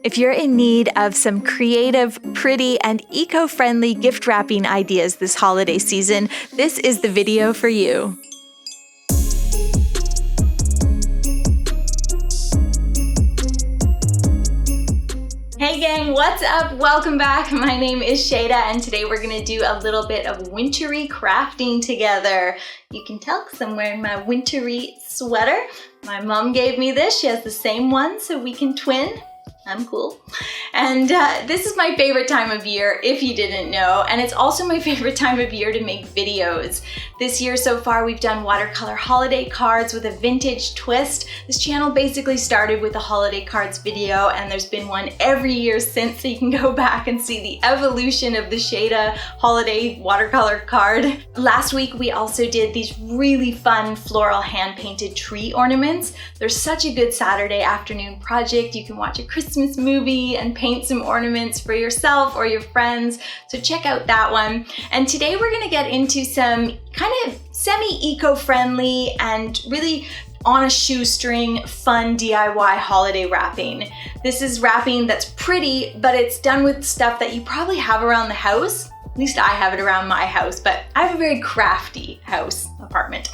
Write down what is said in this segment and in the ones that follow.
If you're in need of some creative, pretty, and eco-friendly gift wrapping ideas this holiday season, this is the video for you. Hey gang, what's up? Welcome back. My name is Shayda and today we're gonna do a little bit of wintry crafting together. You can tell because I'm wearing my wintry sweater. My mom gave me this. She has the same one so we can twin. I'm cool. And this is my favorite time of year, if you didn't know, and it's also my favorite time of year to make videos. This year so far we've done watercolor holiday cards with a vintage twist. This channel basically started with a holiday cards video and there's been one every year since, so you can go back and see the evolution of the Shayda holiday watercolor card. Last week we also did these really fun floral hand-painted tree ornaments. They're such a good Saturday afternoon project. You can watch a Christmas movie and paint some ornaments for yourself or your friends, so check out that one. And today we're gonna get into some kind of semi-eco-friendly and really on a shoestring fun DIY holiday wrapping. This is wrapping that's pretty, but it's done with stuff that you probably have around the house. At least I have it around my house, but I have a very crafty apartment.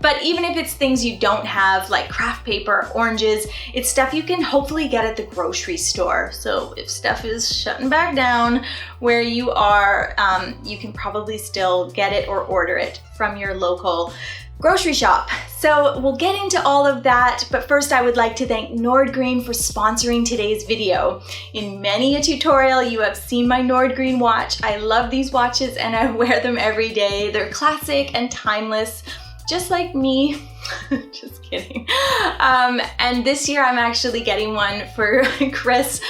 But even if it's things you don't have, like craft paper, oranges, it's stuff you can hopefully get at the grocery store. So if stuff is shutting back down where you are, you can probably still get it or order it from your local grocery shop. So we'll get into all of that, but first I would like to thank Nordgreen for sponsoring today's video. In many a tutorial you have seen my Nordgreen watch. I love these watches and I wear them every day. They're classic and timeless, just like me. Just kidding. And this year I'm actually getting one for Christmas.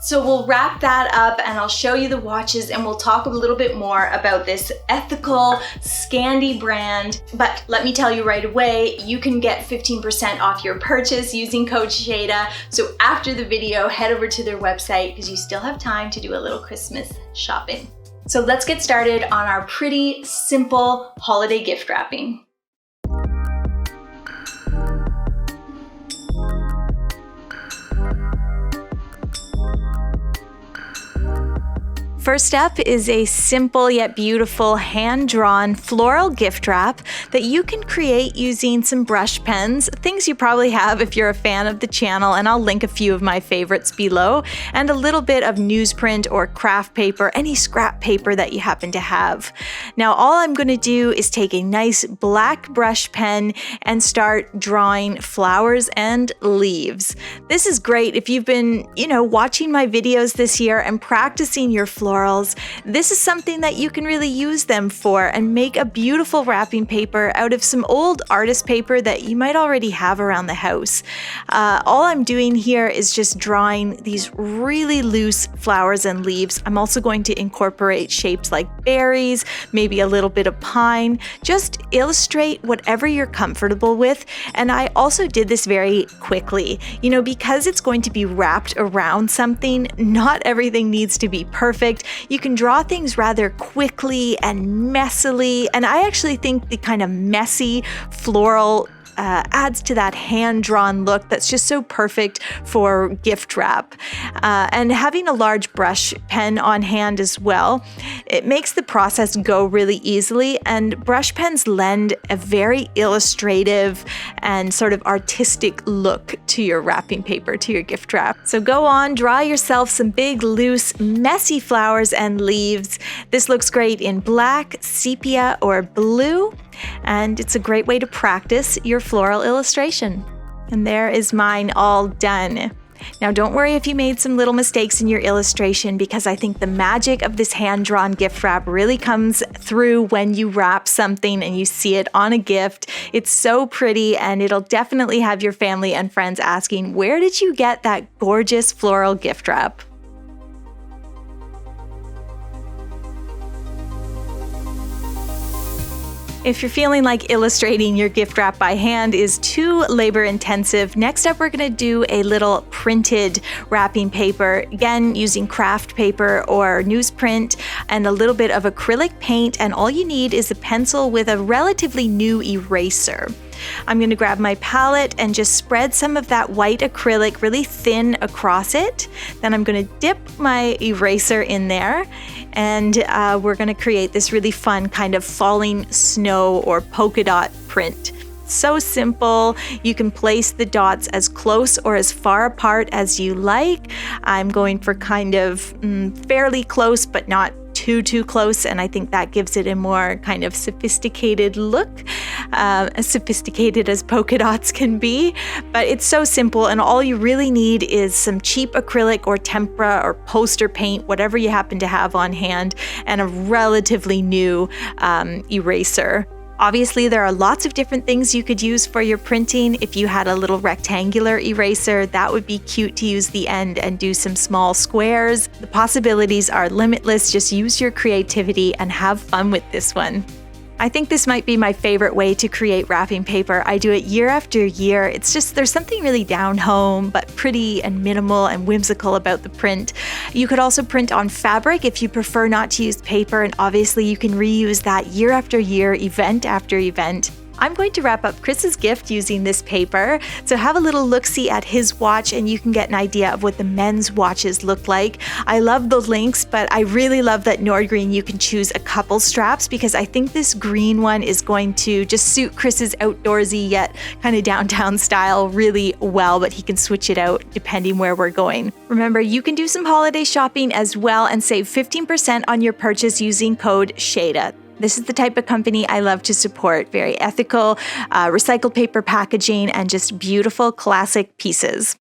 So we'll wrap that up and I'll show you the watches and we'll talk a little bit more about this ethical Scandi brand. But let me tell you right away, you can get 15% off your purchase using code Shayda. So after the video, head over to their website because you still have time to do a little Christmas shopping. So let's get started on our pretty simple holiday gift wrapping. First up is a simple yet beautiful hand-drawn floral gift wrap that you can create using some brush pens, things you probably have if you're a fan of the channel, and I'll link a few of my favorites below, and a little bit of newsprint or craft paper, any scrap paper that you happen to have. Now all I'm going to do is take a nice black brush pen and start drawing flowers and leaves. This is great if you've been, watching my videos this year and practicing your florals. This is something that you can really use them for and make a beautiful wrapping paper out of some old artist paper that you might already have around the house. All I'm doing here is just drawing these really loose flowers and leaves. I'm also going to incorporate shapes like berries, maybe a little bit of pine. Just illustrate whatever you're comfortable with. And I also did this very quickly. Because it's going to be wrapped around something, not everything needs to be perfect. You can draw things rather quickly and messily, and I actually think the kind of messy floral adds to that hand-drawn look that's just so perfect for gift wrap. And having a large brush pen on hand as well, it makes the process go really easily, and brush pens lend a very illustrative and sort of artistic look to your wrapping paper, to your gift wrap. So go on, draw yourself some big, loose, messy flowers and leaves. This looks great in black, sepia, or blue. And it's a great way to practice your floral illustration. And there is mine all done. Now don't worry if you made some little mistakes in your illustration, because I think the magic of this hand-drawn gift wrap really comes through when you wrap something and you see it on a gift. It's so pretty and it'll definitely have your family and friends asking, where did you get that gorgeous floral gift wrap? If you're feeling like illustrating your gift wrap by hand is too labor intensive, next up we're going to do a little printed wrapping paper, again using craft paper or newsprint and a little bit of acrylic paint, and all you need is a pencil with a relatively new eraser. I'm going to grab my palette and just spread some of that white acrylic really thin across it. Then I'm going to dip my eraser in there, and we're going to create this really fun kind of falling snow or polka dot print. So simple. You can place the dots as close or as far apart as you like. I'm going for kind of fairly close, but not too close, and I think that gives it a more kind of sophisticated look, as sophisticated as polka dots can be. But it's so simple, and all you really need is some cheap acrylic or tempera or poster paint, whatever you happen to have on hand, and a relatively new eraser. Obviously, there are lots of different things you could use for your printing. If you had a little rectangular eraser, that would be cute to use the end and do some small squares. The possibilities are limitless. Just use your creativity and have fun with this one. I think this might be my favorite way to create wrapping paper. I do it year after year. It's just, there's something really down home, but pretty and minimal and whimsical about the print. You could also print on fabric if you prefer not to use paper, and obviously you can reuse that year after year, event after event. I'm going to wrap up Chris's gift using this paper, so have a little look-see at his watch and you can get an idea of what the men's watches look like. I love the links, but I really love that Nordgreen you can choose a couple straps, because I think this green one is going to just suit Chris's outdoorsy yet kind of downtown style really well, but he can switch it out depending where we're going. Remember, you can do some holiday shopping as well and save 15% on your purchase using code Shayda. This is the type of company I love to support. Very ethical, recycled paper packaging, and just beautiful classic pieces.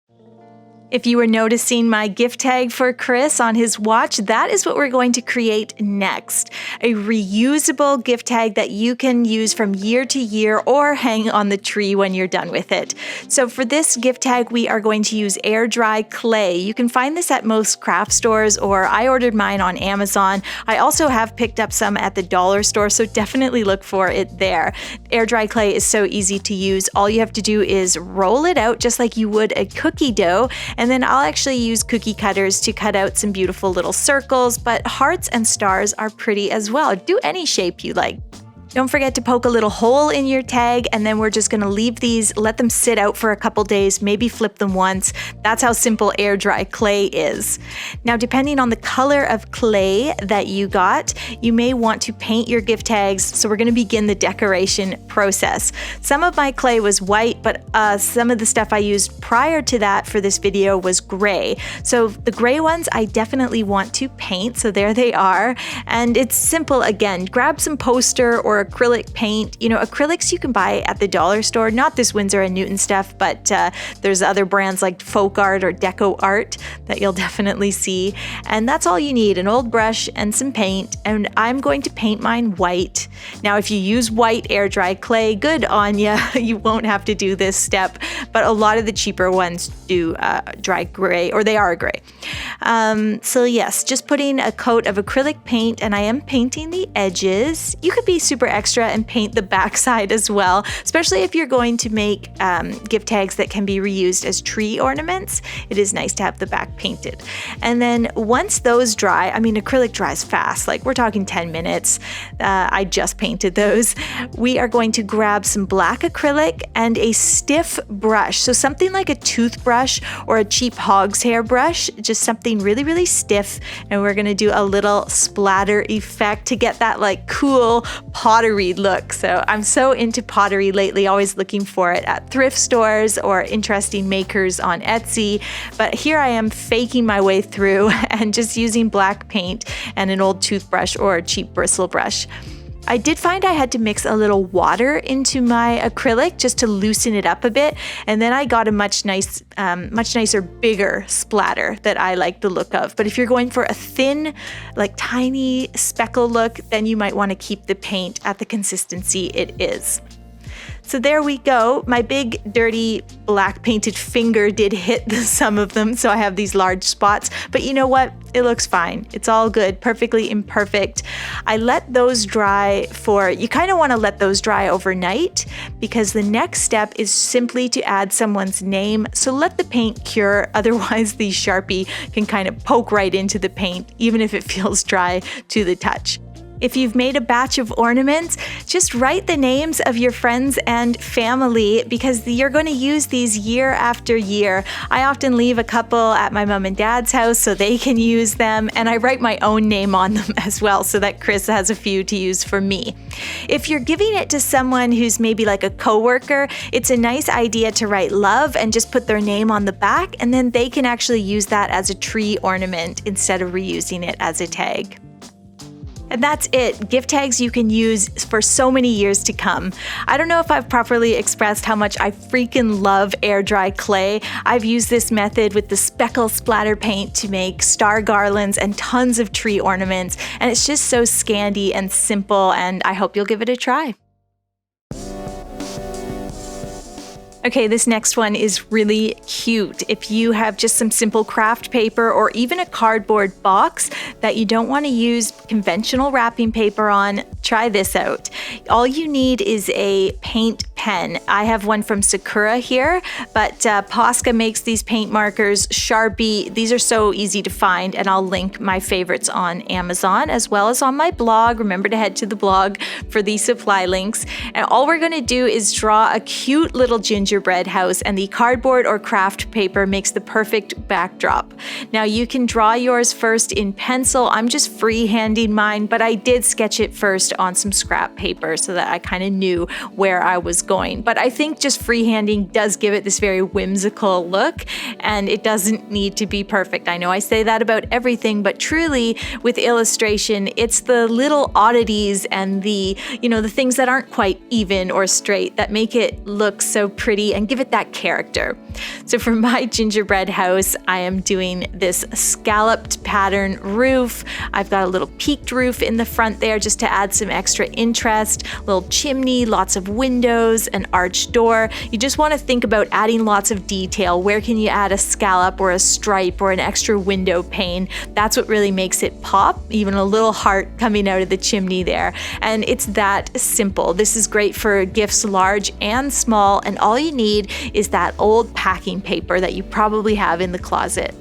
If you were noticing my gift tag for Chris on his watch, that is what we're going to create next. A reusable gift tag that you can use from year to year or hang on the tree when you're done with it. So for this gift tag, we are going to use air dry clay. You can find this at most craft stores, or I ordered mine on Amazon. I also have picked up some at the dollar store, so definitely look for it there. Air dry clay is so easy to use. All you have to do is roll it out just like you would a cookie dough, and then I'll actually use cookie cutters to cut out some beautiful little circles, but hearts and stars are pretty as well. Do any shape you like. Don't forget to poke a little hole in your tag, and then we're just going to leave these, let them sit out for a couple days, maybe flip them once. That's how simple air dry clay is. Now, depending on the color of clay that you got, you may want to paint your gift tags, so we're going to begin the decoration process. Some of my clay was white, but some of the stuff I used prior to that for this video was gray. So the gray ones I definitely want to paint, so there they are. And it's simple again. Grab some poster or acrylic paint. You know, acrylics you can buy at the dollar store, not this Winsor & Newton stuff, but there's other brands like Folk Art or Deco Art that you'll definitely see. And that's all you need, an old brush and some paint. And I'm going to paint mine white. Now, if you use white air dry clay, good on ya. You won't have to do this step, but a lot of the cheaper ones do dry gray, or they are gray. So yes, just putting a coat of acrylic paint, and I am painting the edges. You could be super extra and paint the backside as well, especially if you're going to make gift tags that can be reused as tree ornaments. It is nice to have the back painted. And then once those dry, I mean, acrylic dries fast, like we're talking 10 minutes. I just painted those. We are going to grab some black acrylic and a stiff brush. So something like a toothbrush or a cheap hog's hair brush, just something really, really stiff. And we're going to do a little splatter effect to get that like cool pottery look. So I'm so into pottery lately, always looking for it at thrift stores or interesting makers on Etsy. But here I am faking my way through and just using black paint and an old toothbrush or a cheap bristle brush. I did find I had to mix a little water into my acrylic just to loosen it up a bit, and then I got a much nicer, bigger splatter that I like the look of. But if you're going for a thin, like tiny speckle look, then you might want to keep the paint at the consistency it is. So there we go. My big, dirty, black painted finger did hit some of them, so I have these large spots. But you know what? It looks fine. It's all good, perfectly imperfect. I let those dry you kind of want to let those dry overnight, because the next step is simply to add someone's name. So let the paint cure, otherwise the Sharpie can kind of poke right into the paint, even if it feels dry to the touch. If you've made a batch of ornaments, just write the names of your friends and family because you're going to use these year after year. I often leave a couple at my mom and dad's house so they can use them, and I write my own name on them as well so that Chris has a few to use for me. If you're giving it to someone who's maybe like a coworker, it's a nice idea to write love and just put their name on the back, and then they can actually use that as a tree ornament instead of reusing it as a tag. And that's it. Gift tags you can use for so many years to come. I don't know if I've properly expressed how much I freaking love air dry clay. I've used this method with the speckle splatter paint to make star garlands and tons of tree ornaments. And it's just so scandy and simple, and I hope you'll give it a try. Okay, this next one is really cute. If you have just some simple craft paper or even a cardboard box that you don't want to use conventional wrapping paper on, try this out. All you need is a paint pen. I have one from Sakura here, but Posca makes these paint markers, Sharpie. These are so easy to find, and I'll link my favorites on Amazon as well as on my blog. Remember to head to the blog for the supply links. And all we're going to do is draw a cute little gingerbread house, and the cardboard or craft paper makes the perfect backdrop. Now you can draw yours first in pencil. I'm just freehanding mine, but I did sketch it first on some scrap paper so that I kind of knew where I was going. But I think just freehanding does give it this very whimsical look, and it doesn't need to be perfect. I know I say that about everything, but truly with illustration, it's the little oddities and the things that aren't quite even or straight that make it look so pretty and give it that character. So for my gingerbread house, I am doing this scalloped pattern roof. I've got a little peaked roof in the front there just to add some extra interest, little chimney, lots of windows, an arched door. You just want to think about adding lots of detail. Where can you add a scallop or a stripe or an extra window pane? That's what really makes it pop, even a little heart coming out of the chimney there. And it's that simple. This is great for gifts large and small, and all you need is that old packing paper that you probably have in the closet.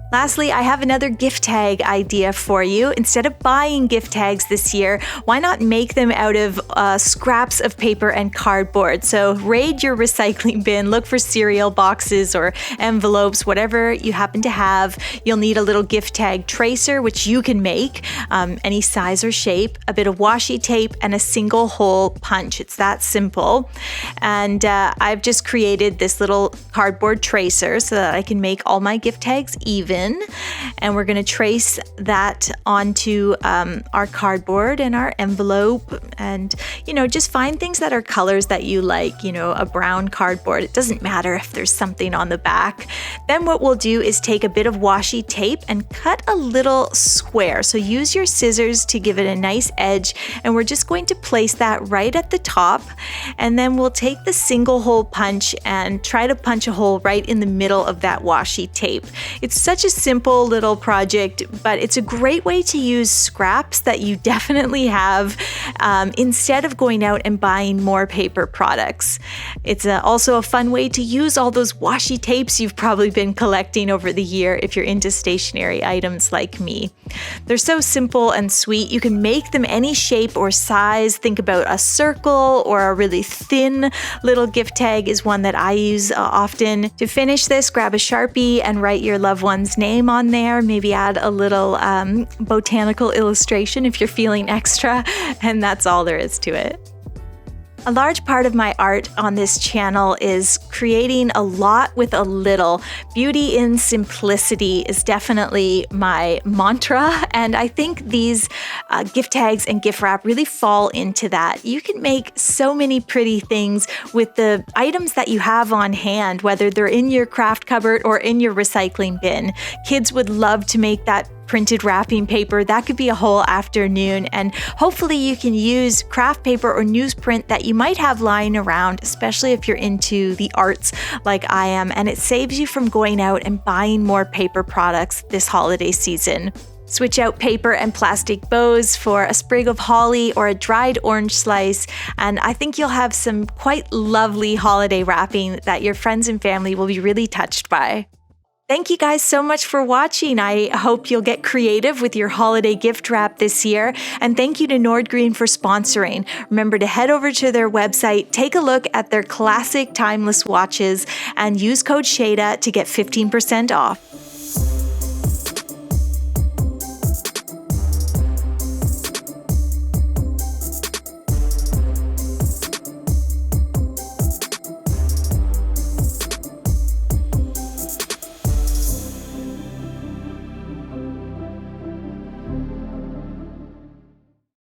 Lastly, I have another gift tag idea for you. Instead of buying gift tags this year, why not make them out of scraps of paper and cardboard? So raid your recycling bin, look for cereal boxes or envelopes, whatever you happen to have. You'll need a little gift tag tracer, which you can make any size or shape, a bit of washi tape, and a single hole punch. It's that simple. And I've just created this little cardboard tracer so that I can make all my gift tags even. And we're going to trace that onto our cardboard and our envelope, and just find things that are colors that you like. A brown cardboard, it doesn't matter if there's something on the back. Then what we'll do is take a bit of washi tape and cut a little square. So use your scissors to give it a nice edge, and we're just going to place that right at the top. And then we'll take the single hole punch and try to punch a hole right in the middle of that washi tape. It's such a simple little project, but it's a great way to use scraps that you definitely have instead of going out and buying more paper products. It's also a fun way to use all those washi tapes you've probably been collecting over the year if you're into stationery items like me. They're so simple and sweet. You can make them any shape or size. Think about a circle or a really thin little gift tag is one that I use often. To finish this, grab a Sharpie and write your loved one's name on there. Maybe add a little botanical illustration if you're feeling extra, and that's all there is to it. A large part of my art on this channel is creating a lot with a little. Beauty in simplicity is definitely my mantra, and I think these gift tags and gift wrap really fall into that. You can make so many pretty things with the items that you have on hand, whether they're in your craft cupboard or in your recycling bin. Kids would love to make that printed wrapping paper. That could be a whole afternoon, and hopefully you can use craft paper or newsprint that you might have lying around, especially if you're into the arts like I am, and it saves you from going out and buying more paper products this holiday season. Switch out paper and plastic bows for a sprig of holly or a dried orange slice, and I think you'll have some quite lovely holiday wrapping that your friends and family will be really touched by. Thank you guys so much for watching. I hope you'll get creative with your holiday gift wrap this year. And thank you to Nordgreen for sponsoring. Remember to head over to their website, take a look at their classic timeless watches, and use code Shayda to get 15% off.